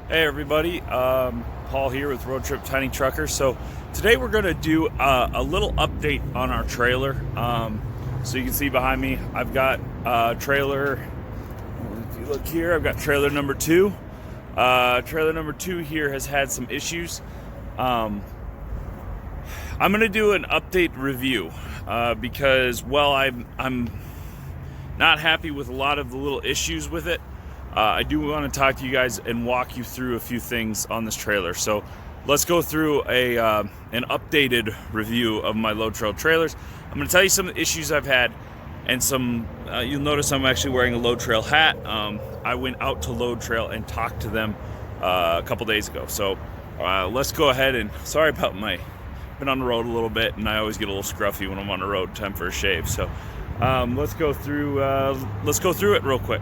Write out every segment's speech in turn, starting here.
Hey everybody, Paul here with Road Trip Tiny Trucker. So today we're going to do a little update on our trailer. So you can see behind me, I've got trailer, if you look here, I've got trailer number 2. Trailer number 2 here has had some issues. I'm going to do an update review because, well, I'm not happy with a lot of the little issues with it. I do want to talk to you guys and walk you through a few things on this trailer. So let's go through an updated review of my Load Trail trailers. I'm going to tell you some issues I've had, and some you'll notice I'm actually wearing a Load Trail hat. I went out to Load Trail and talked to them a couple days ago. So let's go ahead and, sorry about been on the road a little bit, and I always get a little scruffy when I'm on the road. Time for a shave. So let's go through it real quick.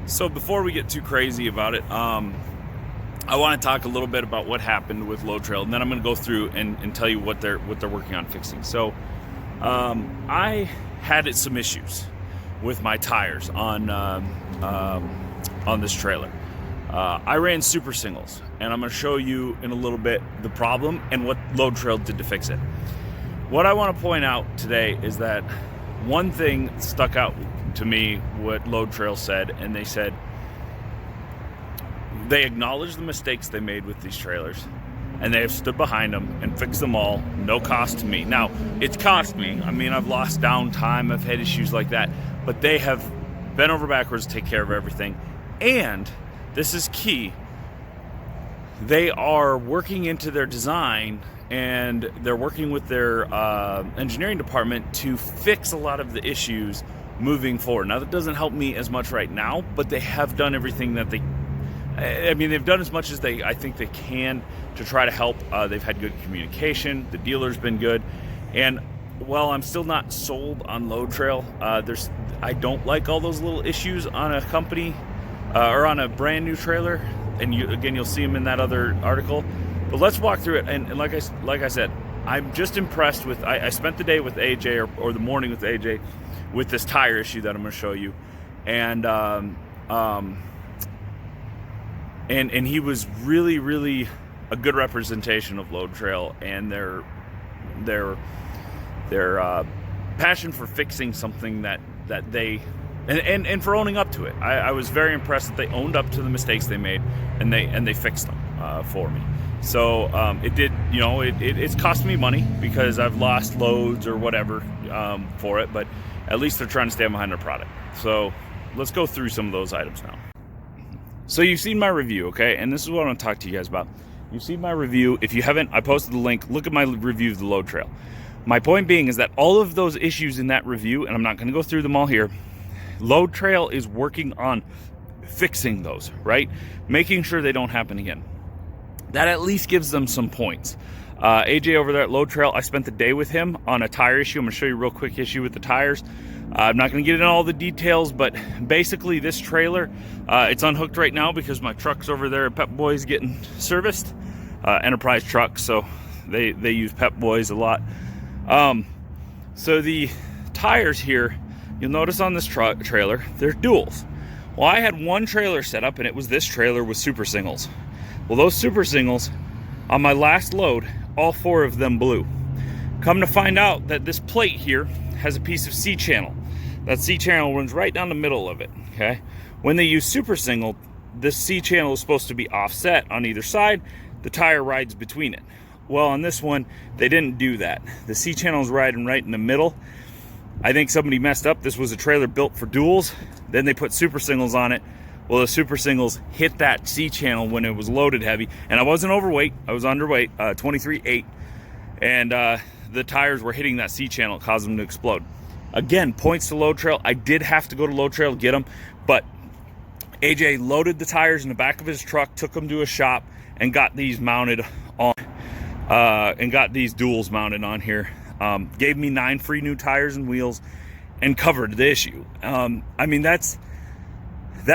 So before we get too crazy about it, I want to talk a little bit about what happened with Load Trail, and then I'm going to go through and tell you what they're working on fixing. So I had some issues with my tires on this trailer. I ran super singles, and I'm going to show you in a little bit the problem and what Load Trail did to fix it. What I want to point out today is that one thing stuck out to me, what Load Trail said, and they said they acknowledged the mistakes they made with these trailers, and they have stood behind them and fixed them all, no cost to me. Now, it's cost me. I mean, I've lost downtime, I've had issues like that, but they have bent over backwards to take care of everything. And this is key, they are working into their design, and they're working with their engineering department to fix a lot of the issues moving forward. Now, that doesn't help me as much right now, but they have done everything that they've done as much as I think they can to try to help. They've had good communication. The dealer's been good. And while I'm still not sold on Load Trail, I don't like all those little issues on a company or on a brand new trailer. And you'll see them in that other article. But let's walk through it. And like I said, I'm just impressed with. I spent the day with AJ or the morning with AJ with this tire issue that I'm going to show you, and he was really a good representation of Load Trail and their passion for fixing something that they and for owning up to it. I was very impressed that they owned up to the mistakes they made, and they fixed them for me. So it did, it's cost me money because I've lost loads or whatever for it, but at least they're trying to stand behind their product. So let's go through some of those items now. So you've seen my review, okay? And this is what I want to talk to you guys about. You've seen my review. If you haven't, I posted the link. Look at my review of the Load Trail. My point being is that all of those issues in that review, and I'm not going to go through them all here, Load Trail is working on fixing those, right? Making sure they don't happen again. That at least gives them some points. AJ over there at Load Trail, I spent the day with him on a tire issue. I'm going to show you a real quick issue with the tires. I'm not going to get into all the details, but basically this trailer, it's unhooked right now because my truck's over there at Pep Boys getting serviced. Enterprise truck, so they use Pep Boys a lot. So the tires here, you'll notice on this trailer, they're duals. Well, I had one trailer set up, and it was this trailer with super singles. Well, those super singles, on my last load, all 4 of them blew. Come to find out that this plate here has a piece of C-channel. That C-channel runs right down the middle of it, okay? When they use super single, this C-channel is supposed to be offset on either side. The tire rides between it. Well, on this one, they didn't do that. The C-channel is riding right in the middle. I think somebody messed up. This was a trailer built for duals. Then they put super singles on it. Well, the super singles hit that C-channel when it was loaded heavy. And I wasn't overweight. I was underweight, 23.8. And the tires were hitting that C-channel. It caused them to explode. Again, points to Load Trail. I did have to go to Load Trail to get them. But AJ loaded the tires in the back of his truck, took them to a shop, and got these mounted on. And got these duals mounted on here. Gave me 9 free new tires and wheels and covered the issue. I mean, that's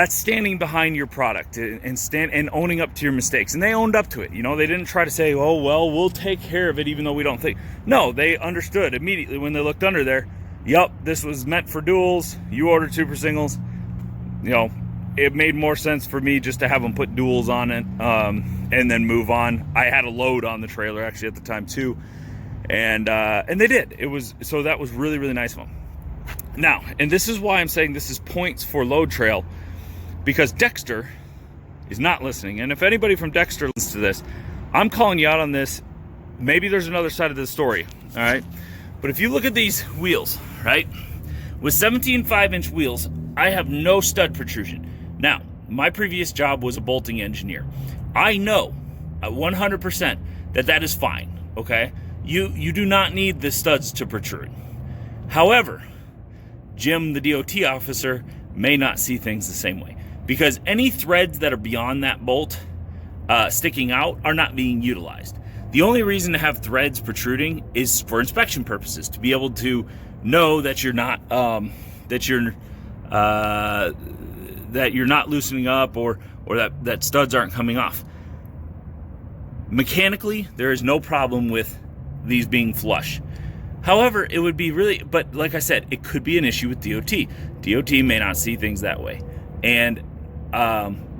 standing behind your product and owning up to your mistakes. And they owned up to it. They didn't try to say, oh, well, we'll take care of it even though we don't think. No, they understood immediately when they looked under there. Yup, this was meant for duals. You ordered super singles. it made more sense for me just to have them put duals on it, and then move on. I had a load on the trailer actually at the time too, and they did. So that was really, really nice of them. Now, and this is why I'm saying this is points for Load Trail, because Dexter is not listening. And if anybody from Dexter listens to this, I'm calling you out on this. Maybe there's another side of the story, all right? But if you look at these wheels, right? With 17 5-inch wheels, I have no stud protrusion. Now, my previous job was a bolting engineer. I know 100% that is fine, okay? You do not need the studs to protrude. However, Jim, the DOT officer, may not see things the same way, because any threads that are beyond that bolt sticking out are not being utilized. The only reason to have threads protruding is for inspection purposes, to be able to know that you're not that you're not loosening up, or that studs aren't coming off. Mechanically, there is no problem with these being flush. However, it would be but like I said, it could be an issue with DOT. DOT may not see things that way. And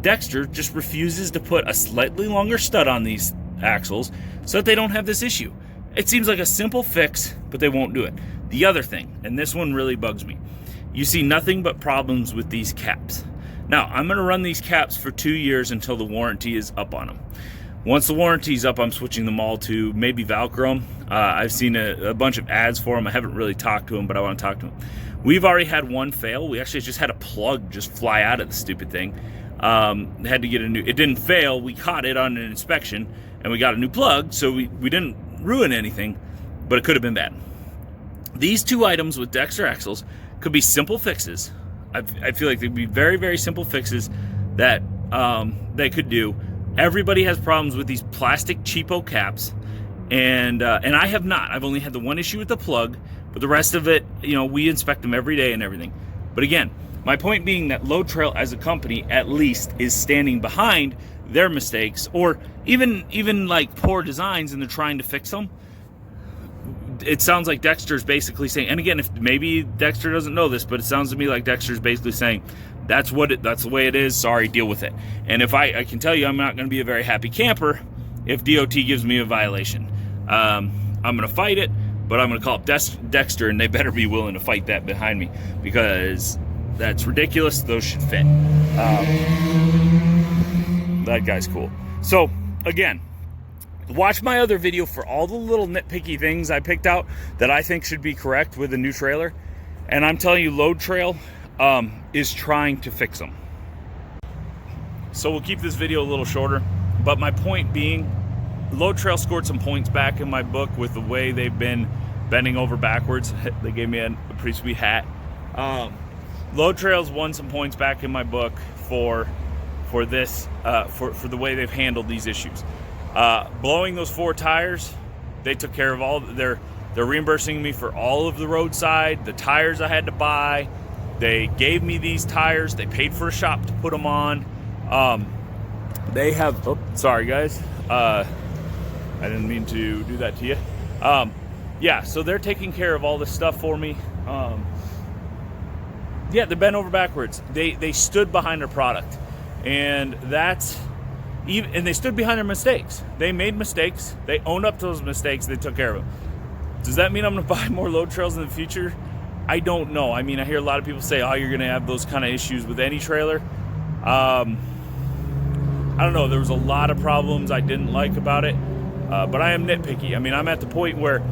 Dexter just refuses to put a slightly longer stud on these axles so that they don't have this issue. It seems like a simple fix, but they won't do it. The other thing, and this one really bugs me, you see nothing but problems with these caps. Now, I'm going to run these caps for 2 years until the warranty is up on them. Once the warranty's up, I'm switching them all to maybe Velcro. I've seen a bunch of ads for them. I haven't really talked to them, but I want to talk to them. We've already had one fail. We actually just had a plug just fly out of the stupid thing. Had to get a new, it didn't fail. We caught it on an inspection and we got a new plug. So we didn't ruin anything, but it could have been bad. These two items with Dexter axles could be simple fixes. I feel like they'd be very, very simple fixes that they could do. Everybody has problems with these plastic cheapo caps, and I have not. I've only had the one issue with the plug, but the rest of it, we inspect them every day and everything. But again, my point being that Load Trail as a company at least is standing behind their mistakes, or even like poor designs, and they're trying to fix them. It sounds like Dexter's basically saying, and again, if maybe Dexter doesn't know this, but it sounds to me like Dexter's basically saying, that's the way it is, sorry, deal with it. And if I can tell you, I'm not going to be a very happy camper if DOT gives me a violation. I'm going to fight it, but I'm going to call up Dexter, and they better be willing to fight that behind me, because that's ridiculous. Those should fit. That guy's cool. So again, watch my other video for all the little nitpicky things I picked out that I think should be correct with a new trailer. And I'm telling you, Load Trail is trying to fix them. So we'll keep this video a little shorter, but my point being, Load Trail scored some points back in my book with the way they've been bending over backwards. They gave me a pretty sweet hat. Load Trail's won some points back in my book for this, for the way they've handled these issues. Blowing those 4 tires, they took care of all. They're reimbursing me for all of the roadside, the tires I had to buy. They gave me these tires. They paid for a shop to put them on. They have, sorry guys, I didn't mean to do that to you. Yeah, so they're taking care of all this stuff for me. Yeah, they bent over backwards. They stood behind their product, and they stood behind their mistakes. They made mistakes. They owned up to those mistakes. They took care of them. Does that mean I'm going to buy more Load Trails in the future? I don't know. I mean, I hear a lot of people say, oh, you're going to have those kind of issues with any trailer. I don't know. There was a lot of problems I didn't like about it, but I am nitpicky. I mean, I'm at the point where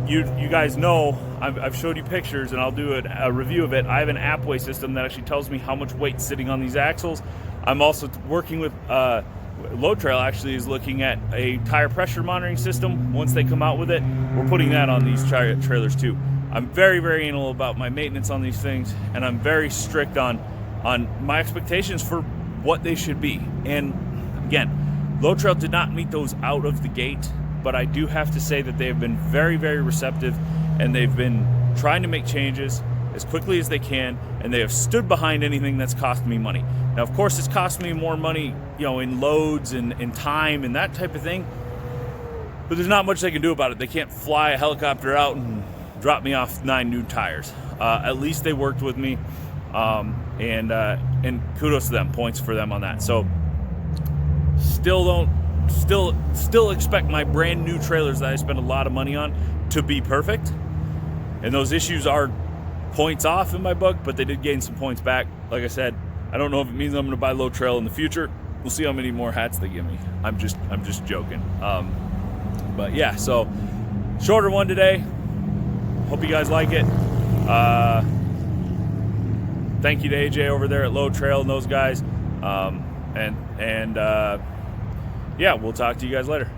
you guys know, I've showed you pictures, and I'll do a review of it. I have an Appway system that actually tells me how much weight's sitting on these axles. I'm also working with Load Trail actually is looking at a tire pressure monitoring system. Once they come out with it, we're putting that on these trailers too. I'm very, very anal about my maintenance on these things, and I'm very strict on my expectations for what they should be. And again, Load Trail did not meet those out of the gate, but I do have to say that they have been very, very receptive, and they've been trying to make changes as quickly as they can, and they have stood behind anything that's cost me money. Now, of course, it's cost me more money, in loads and in time and that type of thing, but there's not much they can do about it. They can't fly a helicopter out and drop me off 9 new tires. At least they worked with me, and kudos to them, points for them on that. So still expect my brand new trailers that I spent a lot of money on to be perfect, and those issues are points off in my book, but they did gain some points back. Like I said, I don't know if it means I'm going to buy Low Trail in the future. We'll see how many more hats they give me. I'm just joking. But yeah, so shorter one today. Hope you guys like it. Thank you to AJ over there at Low Trail and those guys. Yeah, we'll talk to you guys later.